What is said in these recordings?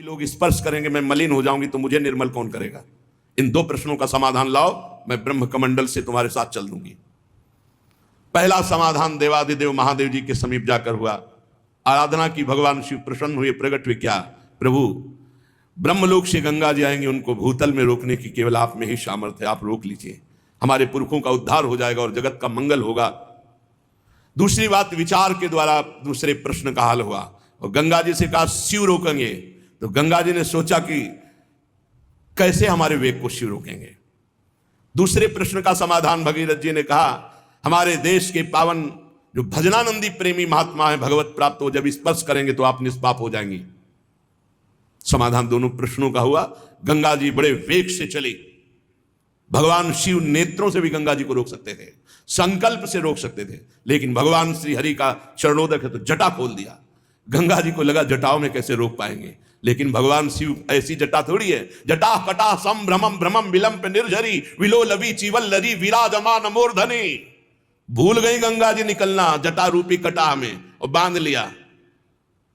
लोग स्पर्श करेंगे मैं मलिन हो जाऊंगी तो मुझे निर्मल कौन करेगा। इन दो प्रश्नों का समाधान लाओ, मैं ब्रह्म कमंडल से तुम्हारे साथ चल दूंगी। पहला समाधान देवादिदेव महादेव जी के समीप जाकर हुआ। आराधना की, भगवान शिव प्रसन्न हुए, प्रकट हुए। क्या प्रभु, ब्रह्मलोक से गंगा जी आएंगे, उनको भूतल में रोकने की केवल आप में ही सामर्थ्य है, आप रोक लीजिए, हमारे पुरखों का उद्धार हो जाएगा और जगत का मंगल होगा। दूसरी बात, विचार के द्वारा दूसरे प्रश्न का हल हुआ और गंगा जी से कहा शिव रोकेंगे, तो गंगा जी ने सोचा कि कैसे हमारे वेग को शिव रोकेंगे। दूसरे प्रश्न का समाधान भगीरथ जी ने कहा हमारे देश के पावन जो भजनानंदी प्रेमी महात्मा है, भगवत प्राप्त हो, जब स्पर्श करेंगे तो आप निष्पाप हो जाएंगी। समाधान दोनों प्रश्नों का हुआ। गंगा जी बड़े वेग से चली। भगवान शिव नेत्रों से भी गंगा जी को रोक सकते थे, संकल्प से रोक सकते थे, लेकिन भगवान श्री हरि का चरणोदक है तो जटा खोल दिया। गंगा जी को लगा जटाओं में कैसे रोक पाएंगे, लेकिन भगवान शिव ऐसी जटा थोड़ी है। जटा कटा संभ्रमम भ्रमम विलंब निर्झरी विलो लवी चीवल लरी विराजमान मूर्धनी। भूल गई गंगा जी निकलना जटा रूपी कटा में और बांध लिया।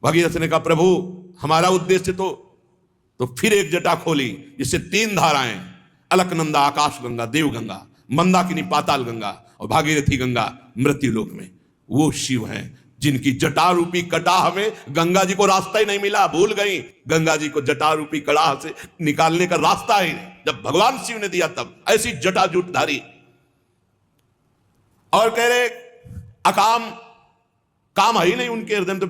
भगीरथ ने कहा प्रभु हमारा उद्देश्य तो फिर एक जटा खोली जिससे तीन धाराएं, अलकनंदा आकाश गंगा, देव गंगा, मंदाकिनी पाताल गंगा और भागीरथी गंगा मृत्यु लोक में। वो शिव हैं जिनकी जटा रूपी कटाह में गंगा जी को रास्ता ही नहीं मिला। भूल गई गंगा जी को जटा रूपी कटाह से निकालने का रास्ता ही नहीं, जब भगवान शिव ने दिया तब। ऐसी जटा जूटधारी और कह रहे अकाम, काम है ही नहीं उनके हृदय में। तो